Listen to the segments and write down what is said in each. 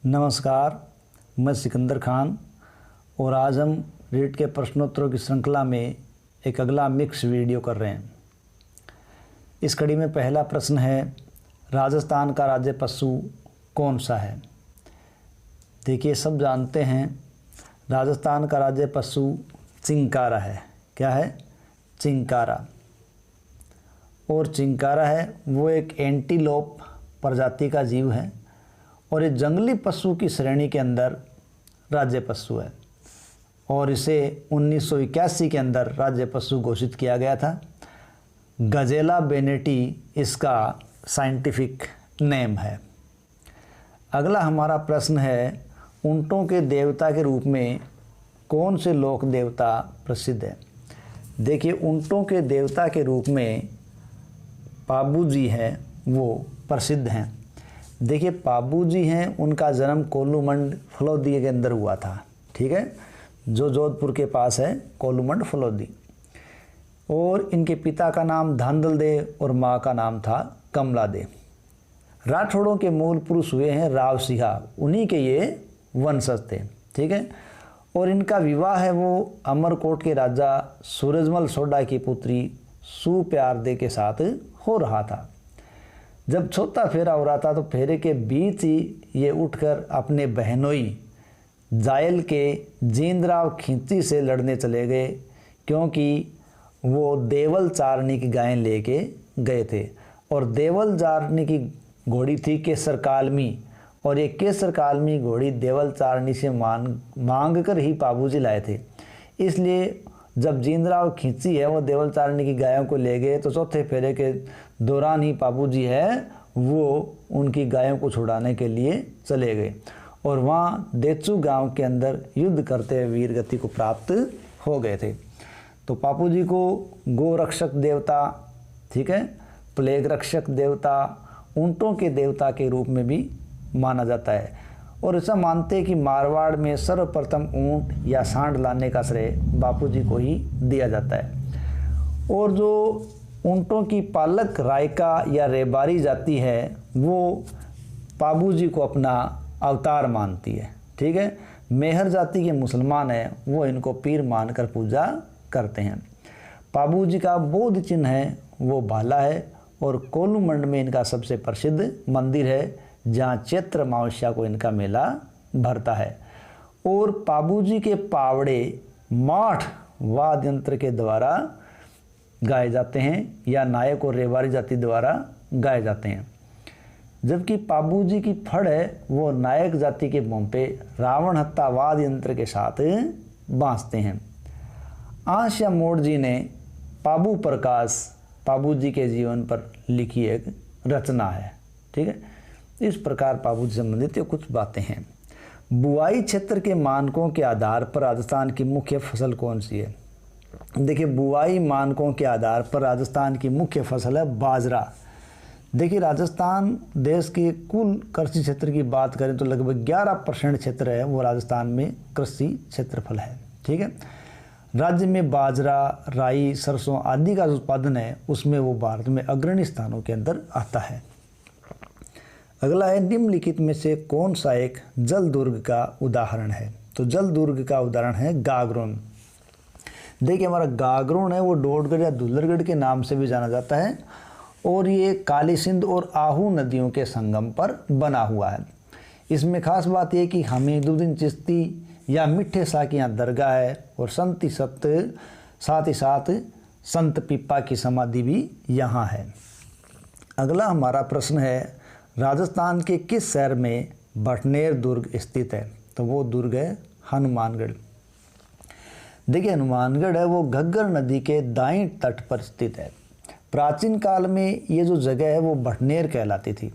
नमस्कार, मैं सिकंदर खान और आज हम रीट के प्रश्नोत्तरों की श्रृंखला में एक अगला मिक्स वीडियो कर रहे हैं। इस कड़ी में पहला प्रश्न है, राजस्थान का राज्य पशु कौन सा है? देखिए, सब जानते हैं राजस्थान का राज्य पशु चिंकारा है। क्या है? चिंकारा। और चिंकारा है वो एक एंटीलोप प्रजाति का जीव है और ये जंगली पशु की श्रेणी के अंदर राज्य पशु है और इसे 1981 के अंदर राज्य पशु घोषित किया गया था। गजेला बेनेटी इसका साइंटिफिक नेम है। अगला हमारा प्रश्न है, ऊंटों के देवता के रूप में कौन से लोक देवता प्रसिद्ध है? देखिए, ऊंटों के देवता के रूप में पाबू जी हैं, वो प्रसिद्ध हैं। देखिए, पाबू जी हैं, उनका जन्म कोल्लूमंड फलोदी के अंदर हुआ था। ठीक है, जो जोधपुर के पास है, कोल्लूमंड फलोदी। और इनके पिता का नाम धांधल दे और माँ का नाम था कमला दे। राठौड़ों के मूल पुरुष हुए हैं राव सिंहा, उन्हीं के ये वंशज थे। ठीक है, और इनका विवाह है वो अमरकोट के राजा सूरजमल सोडा की पुत्री सुप्यार दे के साथ हो रहा था। जब चौथा फेरा हो रहा था तो फेरे के बीच ही ये उठकर अपने बहनोई जायल के जींदराव खींची से लड़ने चले गए, क्योंकि वो देवल चारनी की गायें लेके गए थे। और देवल चारनी की घोड़ी थी केसर कालमी, और ये केसर कालमी घोड़ी देवल चारनी से मांग कर ही पाबूजी लाए थे। इसलिए जब जींदराव खींची है वो देवल चारनी की गायों को ले गए, तो चौथे फेरे के दौरान ही पाबूजी है वो उनकी गायों को छुड़ाने के लिए चले गए और वहाँ देचू गांव के अंदर युद्ध करते हुए वीर गति को प्राप्त हो गए थे। तो पापूजी को गो रक्षक देवता, ठीक है, प्लेग रक्षक देवता, ऊंटों के देवता के रूप में भी माना जाता है। और ऐसा मानते हैं कि मारवाड़ में सर्वप्रथम ऊंट या सांड लाने का श्रेय बापूजी को ही दिया जाता है। और जो ऊंटों की पालक रायका या रेबारी जाति है वो पाबूजी को अपना अवतार मानती है। ठीक है, मेहर जाति के मुसलमान हैं, वो इनको पीर मानकर पूजा करते हैं। पाबूजी का बौद्ध चिन्ह है वो भाला है और कोल्लूमंड में इनका सबसे प्रसिद्ध मंदिर है, जहाँ चैत्र अमावस्या को इनका मेला भरता है। और पाबूजी के पावड़े माठ वाद्य यंत्र के द्वारा गाए जाते हैं या नायक और रेवारी जाति द्वारा गाए जाते हैं, जबकि पाबूजी की फड़ है वो नायक जाति के मुंह पे रावण हत्ता वाद्य यंत्र के साथ बांसते हैं। आशा मोड़ जी ने पाबू प्रकाश पाबूजी के जीवन पर लिखी एक रचना है। ठीक है, इस प्रकार पाबूजी से संबंधित ये कुछ बातें हैं। बुआई क्षेत्र के मानकों के आधार पर राजस्थान की मुख्य फसल कौन सी है? देखिए, बुआई मानकों के आधार पर राजस्थान की मुख्य फसल है बाजरा। देखिए, राजस्थान देश के कुल कृषि क्षेत्र की बात करें तो लगभग 11% क्षेत्र है वो राजस्थान में कृषि क्षेत्रफल है। ठीक है, राज्य में बाजरा, राई, सरसों आदि का उत्पादन है उसमें वो भारत में अग्रणी स्थानों के अंदर आता है। अगला है, निम्नलिखित में से कौन सा एक जल दुर्ग का उदाहरण है? तो जल दुर्ग का उदाहरण है गागरोन। देखिए, हमारा गागरोन है वो डोडगढ़ या दुल्लरगढ़ के नाम से भी जाना जाता है और ये काली सिंध और आहू नदियों के संगम पर बना हुआ है। इसमें खास बात यह कि हमीदुद्दीन चिश्ती या मिठे शाह की यहाँ दरगाह है और साथ ही साथ संत पीपा की समाधि भी यहाँ है। अगला हमारा प्रश्न है, राजस्थान के किस शहर में भटनेर दुर्ग स्थित है? तो वो दुर्ग है हनुमानगढ़। देखिए, हनुमानगढ़ है वो घग्गर नदी के दाईं तट पर स्थित है। प्राचीन काल में ये जो जगह है वो भटनेर कहलाती थी,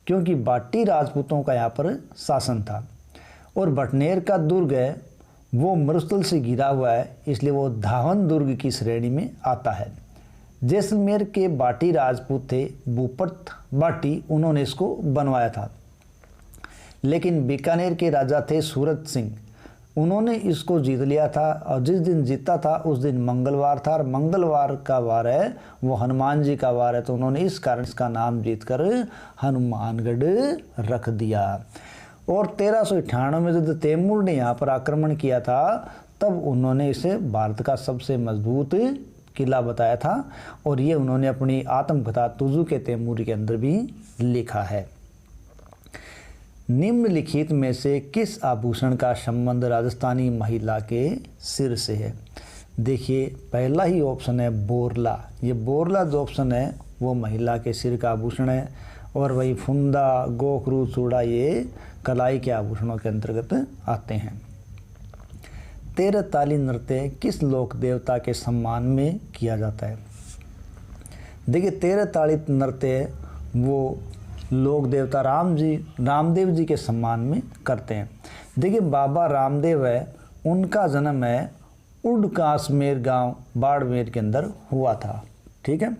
क्योंकि बाटी राजपूतों का यहाँ पर शासन था। और भटनेर का दुर्ग है वो मरुस्थल से घिरा हुआ है, इसलिए वो धावन दुर्ग की श्रेणी में आता है। जैसलमेर के बाटी राजपूत थे भूपत बाटी, उन्होंने इसको बनवाया था। लेकिन बीकानेर के राजा थे सूरत सिंह, उन्होंने इसको जीत लिया था और जिस दिन जीता था उस दिन मंगलवार था और मंगलवार का वार है वो हनुमान जी का वार है, तो उन्होंने इस कारण इसका नाम जीतकर हनुमानगढ़ रख दिया। और 1398 में जब तैमूर ने यहाँ पर आक्रमण किया था तब उन्होंने इसे भारत का सबसे मजबूत किला बताया था और ये उन्होंने अपनी आत्मकथा तुजुक तैमूर के अंदर भी लिखा है। निम्नलिखित में से किस आभूषण का संबंध राजस्थानी महिला के सिर से है? देखिए पहला ही ऑप्शन है बोरला। ये बोरला जो ऑप्शन है वो महिला के सिर का आभूषण है और वही फुंदा, गोखरू, चूड़ा ये कलाई के आभूषणों के अंतर्गत आते हैं। 13 ताली नृत्य किस लोक देवता के सम्मान में किया जाता है? देखिए 13 ताली नृत्य वो लोक देवता रामदेव जी के सम्मान में करते हैं। देखिए बाबा रामदेव है, उनका जन्म है उडकासमेर गांव बाड़मेर के अंदर हुआ था। ठीक है,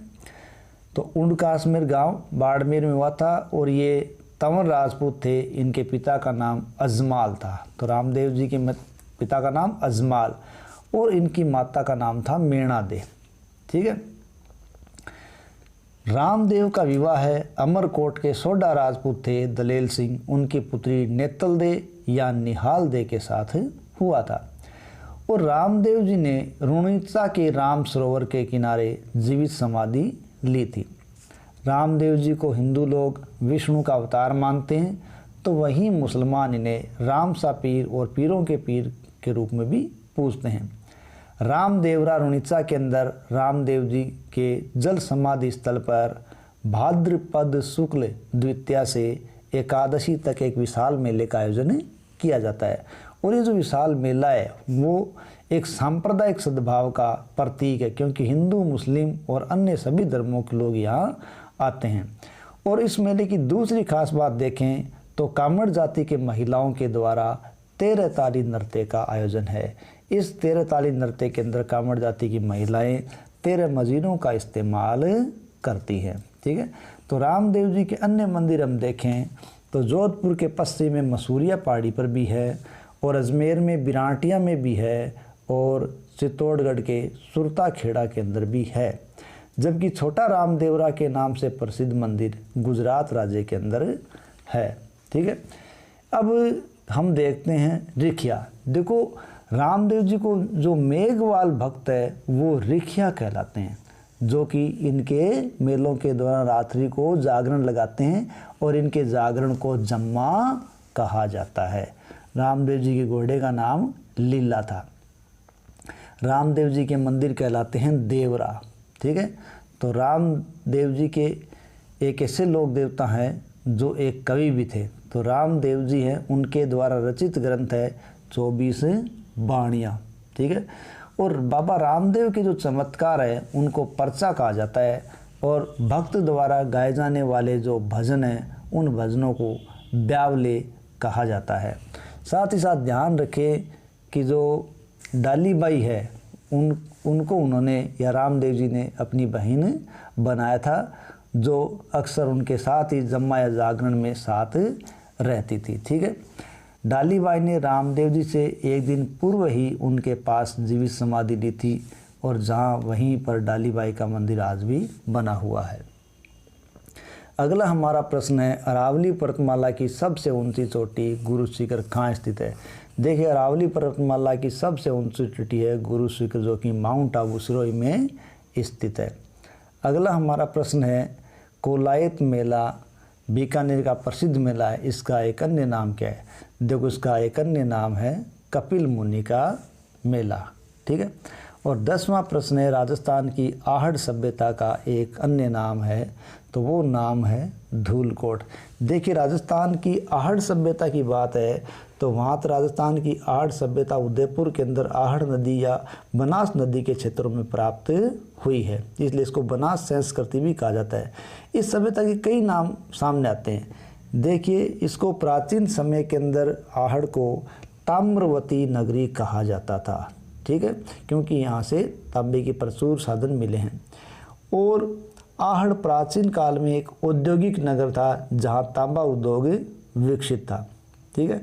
तो उडकासमेर गांव बाड़मेर में हुआ था और ये तंवर राजपूत थे। इनके पिता का नाम अजमाल था। तो रामदेव जी के पिता का नाम अजमाल और इनकी माता का नाम था मेणा दे। ठीक है, रामदेव का विवाह है अमरकोट के सोडा राजपूत थे दलेल सिंह, उनकी पुत्री नेतल दे या निहाल दे के साथ हुआ था। और रामदेव जी ने रुणिचा के राम सरोवर के किनारे जीवित समाधि ली थी। रामदेव जी को हिंदू लोग विष्णु का अवतार मानते हैं, तो वहीं मुसलमान इन्हें रामसा पीर और पीरों के पीर के रूप में भी पूजते हैं। रामदेवरा रुणिचा के अंदर रामदेव जी के जल समाधि स्थल पर भाद्रपद शुक्ल द्वितीया से एकादशी तक एक विशाल मेले का आयोजन किया जाता है। और ये जो विशाल मेला है वो एक सांप्रदायिक सद्भाव का प्रतीक है, क्योंकि हिंदू, मुस्लिम और अन्य सभी धर्मों के लोग यहाँ आते हैं। और इस मेले की दूसरी खास बात देखें तो कामड़ जाति के महिलाओं के द्वारा 13 ताली नृत्य का आयोजन है। इस 13 ताली नृत्य के अंदर कामड़ जाति की महिलाएं 13 मजीरों का इस्तेमाल करती हैं। ठीक है, तो रामदेव जी के अन्य मंदिर हम देखें तो जोधपुर के पश्चिम में मसूरिया पहाड़ी पर भी है और अजमेर में बिराटिया में भी है और चित्तौड़गढ़ के सुरता खेड़ा के अंदर भी है। जबकि छोटा रामदेवरा के नाम से प्रसिद्ध मंदिर गुजरात राज्य के अंदर है। ठीक है, अब हम देखते हैं रिखिया। देखो रामदेव जी को जो मेघवाल भक्त है वो रिखिया कहलाते हैं, जो कि इनके मेलों के दौरान रात्रि को जागरण लगाते हैं और इनके जागरण को जम्मा कहा जाता है। रामदेव जी के घोड़े का नाम लीला था। रामदेव जी के मंदिर कहलाते हैं देवरा। ठीक है, तो रामदेव जी के एक ऐसे लोक देवता हैं जो एक कवि भी थे। तो रामदेव जी हैं, उनके द्वारा रचित ग्रंथ है 24 बाणियाँ। ठीक है, और बाबा रामदेव के जो चमत्कार है उनको पर्चा कहा जाता है और भक्त द्वारा गाए जाने वाले जो भजन हैं उन भजनों को ब्यावले कहा जाता है। साथ ही साथ ध्यान रखें कि जो डालीबाई है उनको उन्होंने या रामदेव जी ने अपनी बहन बनाया था, जो अक्सर उनके साथ ही जम्मा या जागरण में साथ रहती थी। ठीक है, डालीबाई ने रामदेव जी से एक दिन पूर्व ही उनके पास जीवित समाधि ली थी और जहाँ वहीं पर डालीबाई का मंदिर आज भी बना हुआ है। अगला हमारा प्रश्न है अरावली पर्वतमाला की सबसे ऊंची चोटी गुरु शिखर कहाँ स्थित है? देखिए अरावली पर्वतमाला की सबसे ऊंची चोटी है गुरु शिखर, जो कि माउंट आबू सिरोही में स्थित है। अगला हमारा प्रश्न है कोलायत मेला बीकानेर का प्रसिद्ध मेला है, इसका एक अन्य नाम क्या है? देखो इसका एक अन्य नाम है कपिल मुनि का मेला। ठीक है, और 10वां प्रश्न है राजस्थान की आहड़ सभ्यता का एक अन्य नाम है, तो वो नाम है धूलकोट। देखिए राजस्थान की आहड़ सभ्यता की बात है तो वहाँ तो राजस्थान की आहड़ सभ्यता उदयपुर के अंदर आहड़ नदी या बनास नदी के क्षेत्रों में प्राप्त हुई है, इसलिए इसको बनास संस्कृति भी कहा जाता है। इस सभ्यता के कई नाम सामने आते हैं। देखिए इसको प्राचीन समय के अंदर आहड़ को ताम्रवती नगरी कहा जाता था। ठीक है, क्योंकि यहाँ से तांबे के प्रचुर साधन मिले हैं। और आहड़ प्राचीन काल में एक औद्योगिक नगर था जहाँ तांबा उद्योग विकसित था। ठीक है,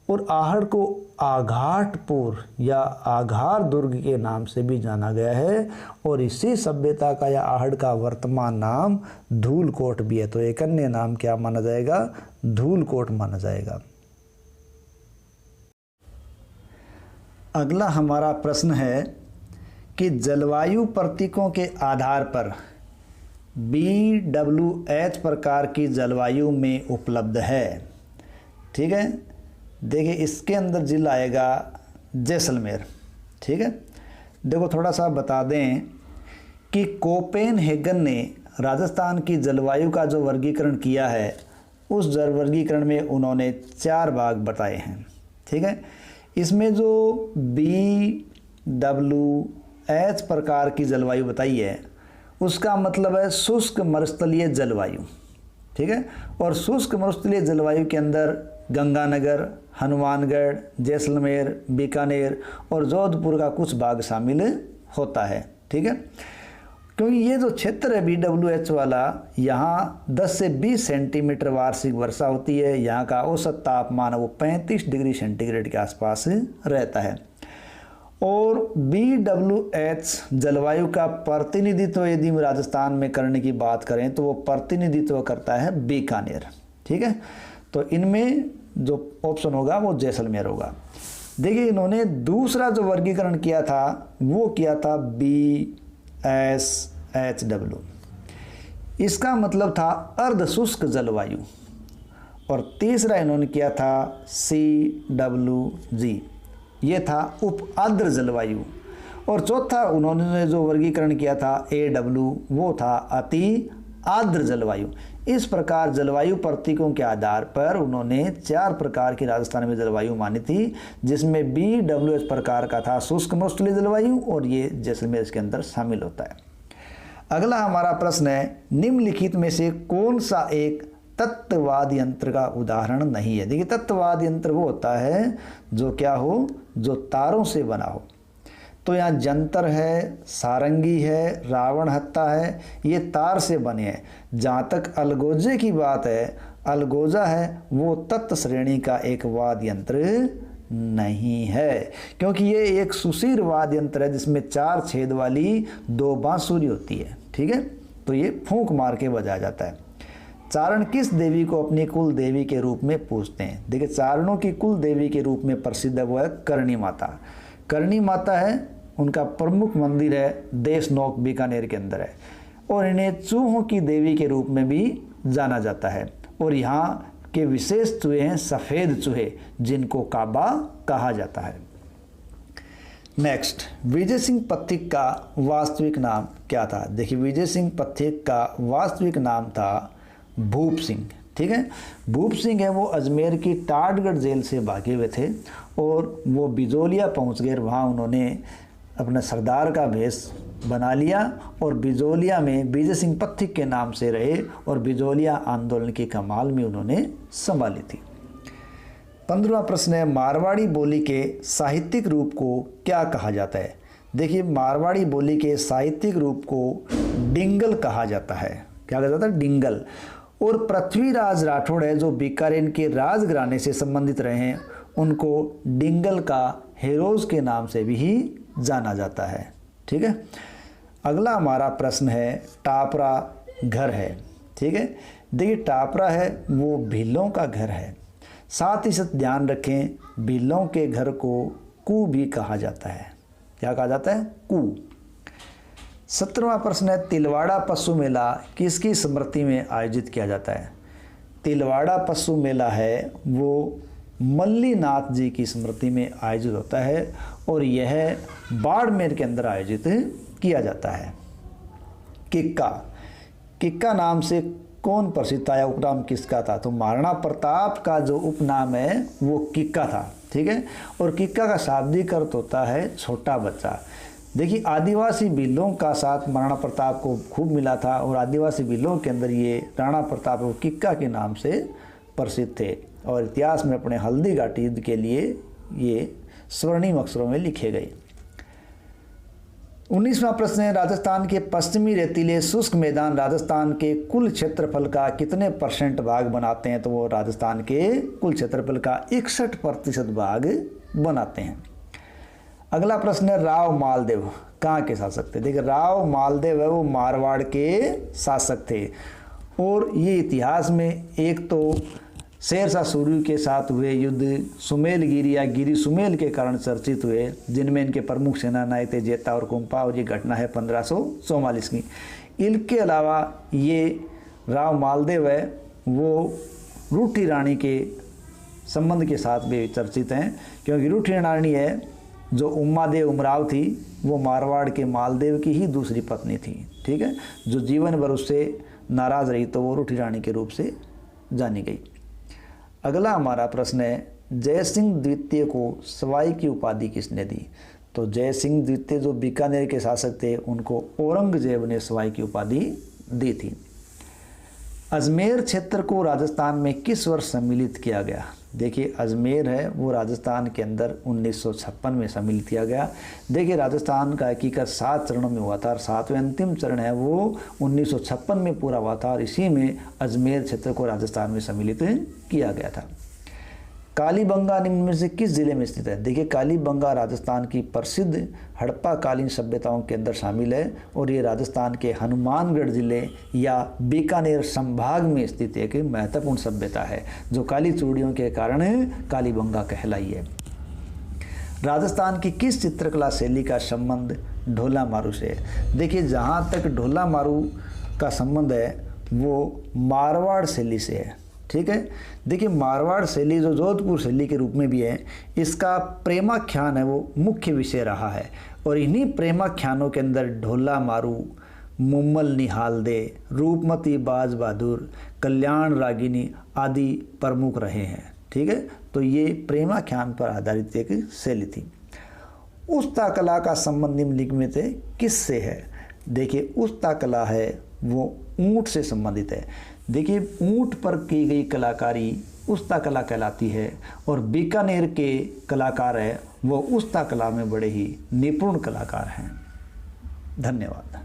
और आहड़ को आघाटपुर या आघार दुर्ग के नाम से भी जाना गया है और इसी सभ्यता का या आहड़ का वर्तमान नाम धूलकोट भी है। तो एक अन्य नाम क्या माना जाएगा? धूलकोट माना जाएगा। अगला हमारा प्रश्न है कि जलवायु प्रतीकों के आधार पर BWH प्रकार की जलवायु में उपलब्ध है। ठीक है, देखिए इसके अंदर जिला आएगा जैसलमेर। ठीक है, देखो थोड़ा सा बता दें कि कोपेनहेगन ने राजस्थान की जलवायु का जो वर्गीकरण किया है, उस वर्गीकरण में उन्होंने 4 भाग बताए हैं। ठीक है, इसमें जो BWH प्रकार की जलवायु बताई है उसका मतलब है शुष्क मरुस्थलीय जलवायु। ठीक है, और शुष्क मरुस्थलीय जलवायु के अंदर गंगानगर, हनुमानगढ़, जैसलमेर, बीकानेर और जोधपुर का कुछ भाग शामिल होता है। ठीक है, क्योंकि ये जो क्षेत्र है BWH वाला, यहाँ 10 से 20 सेंटीमीटर वार्षिक वर्षा होती है। यहाँ का औसत तापमान वो 35 डिग्री सेंटीग्रेड के आसपास रहता है। और BWH जलवायु का प्रतिनिधित्व यदि राजस्थान में करने की बात करें तो वो प्रतिनिधित्व करता है बीकानेर। ठीक है, तो इनमें जो ऑप्शन होगा वो जैसलमेर होगा। देखिए इन्होंने दूसरा जो वर्गीकरण किया था वो किया था BSHW। इसका मतलब था अर्ध शुष्क जलवायु। और तीसरा इन्होंने किया था CWG, ये था उप आर्द्र जलवायु। और चौथा उन्होंने जो वर्गीकरण किया था AW, वो था अति आर्द्र जलवायु। इस प्रकार जलवायु प्रतीकों के आधार पर उन्होंने 4 प्रकार की राजस्थान में जलवायु मानी थी, जिसमें BWH प्रकार का था शुष्क मरुस्थलीय जलवायु, और ये जैसलमेर इसके अंदर शामिल होता है। अगला हमारा प्रश्न है, निम्नलिखित में से कौन सा एक तत्ववाद यंत्र का उदाहरण नहीं है। देखिए तत्ववाद यंत्र वो होता है जो क्या हो, जो तारों से बना हो। तो यहाँ जंतर है, सारंगी है, रावण हत्ता है, ये तार से बने हैं। जहाँ तक अलगोजे की बात है, अलगोजा है वो तत्व श्रेणी का एक वाद्य यंत्र नहीं है, क्योंकि ये एक सुशीर वाद्य यंत्र है जिसमें 4 छेद वाली 2 बांसुरी होती है। ठीक है, तो ये फूंक मार के बजाया जाता है। चारण किस देवी को अपनी कुल देवी के रूप में पूजते हैं। देखिए चारणों की कुल देवी के रूप में प्रसिद्ध है वो है करणी माता। करणी माता है, उनका प्रमुख मंदिर है देशनोक बीकानेर के अंदर है, और इन्हें चूहों की देवी के रूप में भी जाना जाता है। और यहाँ के विशेष चूहे हैं सफ़ेद चूहे, जिनको काबा कहा जाता है। नेक्स्ट, विजय सिंह पथिक का वास्तविक नाम क्या था। देखिए विजय सिंह पथिक का वास्तविक नाम था भूप सिंह। ठीक है, भूप सिंह है वो अजमेर की टाटगढ़ जेल से भागे हुए थे और वो बिजोलिया पहुंच गए। वहाँ उन्होंने अपने सरदार का भेष बना लिया और बिजोलिया में विजय सिंह पथिक के नाम से रहे और बिजोलिया आंदोलन की कमाल में उन्होंने संभाली थी। 15वां प्रश्न है, मारवाड़ी बोली के साहित्यिक रूप को क्या कहा जाता है। देखिए मारवाड़ी बोली के साहित्यिक रूप को डिंगल कहा जाता है। क्या कहा जाता है? डिंगल। और पृथ्वीराज राठौड़ है जो बीकानेर के राजघराने से संबंधित रहे हैं, उनको डिंगल का हेरोज के नाम से भी ही जाना जाता है। ठीक है, अगला हमारा प्रश्न है, टापरा घर है। ठीक है, देखिए टापरा है वो भीलों का घर है। साथ ही साथ ध्यान रखें भीलों के घर को कू भी कहा जाता है। क्या कहा जाता है? कू। 17वां प्रश्न है, तिलवाड़ा पशु मेला किसकी स्मृति में आयोजित किया जाता है। तिलवाड़ा पशु मेला है वो मल्लीनाथ जी की स्मृति में आयोजित होता है और यह बाड़मेर के अंदर आयोजित किया जाता है। किक्का, किक्का नाम से कौन प्रसिद्ध था या उपनाम किसका था? तो महाराणा प्रताप का जो उपनाम है वो किक्का था। ठीक है, और किक्का का शाब्दिक अर्थ होता है छोटा बच्चा। देखिए आदिवासी भीलों का साथ महाराणा प्रताप को खूब मिला था और आदिवासी भीलों के अंदर ये राणा प्रताप को किक्का के नाम से प्रसिद्ध थे और इतिहास में अपने हल्दी घाटी युद्ध के लिए ये स्वर्णिम अक्षरों में लिखे गए। 19वां प्रश्न है, राजस्थान के पश्चिमी रेतीले शुष्क मैदान राजस्थान के कुल क्षेत्रफल का कितने % भाग बनाते हैं? तो वो राजस्थान के कुल क्षेत्रफल का 61% भाग बनाते हैं। अगला प्रश्न है, राव मालदेव कहाँ के शासक थे? देखिए राव मालदेव है वो मारवाड़ के शासक थे और ये इतिहास में एक तो शेरशाह सूरी के साथ हुए युद्ध सुमेल गिरी या गिरी सुमेल के कारण चर्चित हुए, जिनमें इनके प्रमुख सेना नायक थे जेता और कुंपा, और ये घटना है 1544 की। इनके अलावा ये राव मालदेव है, वो रूठी रानी के संबंध के साथ भी चर्चित हैं, क्योंकि रूठी रानी है जो उम्मादेव उमराव थी, वो मारवाड़ के मालदेव की ही दूसरी पत्नी थी। ठीक है, जो जीवन भर उससे नाराज रही तो वो रूठी रानी के रूप से जानी गई। अगला हमारा प्रश्न है, जयसिंह द्वितीय को सवाई की उपाधि किसने दी? तो जयसिंह द्वितीय जो बीकानेर के शासक थे, उनको औरंगजेब ने सवाई की उपाधि दी थी। अजमेर क्षेत्र को राजस्थान में किस वर्ष सम्मिलित किया गया? देखिए, अजमेर है वो राजस्थान के अंदर 1956 में सम्मिलित किया गया। देखिए, राजस्थान का हकीकत 7 चरणों में हुआ था, और 7वें अंतिम चरण है वो 1956 में पूरा हुआ था, और इसी में अजमेर क्षेत्र को राजस्थान में सम्मिलित किया गया था। कालीबंगा निम्न में से किस जिले में स्थित है? देखिए, कालीबंगा राजस्थान की प्रसिद्ध हड़प्पा कालीन सभ्यताओं के अंदर शामिल है, और ये राजस्थान के हनुमानगढ़ जिले या बीकानेर संभाग में स्थित एक महत्वपूर्ण सभ्यता है, जो काली चूड़ियों के कारण कालीबंगा कहलाई है। राजस्थान की किस चित्रकला शैली का संबंध ढोला मारू से है? देखिए, जहाँ तक ढोला मारू का संबंध है वो मारवाड़ शैली से है। ठीक है, देखिए, मारवाड़ शैली जो जोधपुर शैली के रूप में भी है, इसका प्रेमाख्यान है वो मुख्य विषय रहा है, और इन्हीं प्रेमाख्यानों के अंदर ढोला मारू, मुम्मल निहाल दे, रूपमती बाज बहादुर, कल्याण रागिनी आदि प्रमुख रहे हैं। ठीक है, तो ये प्रेमाख्यान पर आधारित एक शैली थी। उस्ता कला का संबंध निम्नलिखित में से किससे है? देखिए, उस्ता कला है वो ऊंट से संबंधित है। देखिए, ऊंट पर की गई कलाकारी उस्ता कला कहलाती है, और बीकानेर के कलाकार है वो उस्ता कला में बड़े ही निपुण कलाकार हैं। धन्यवाद।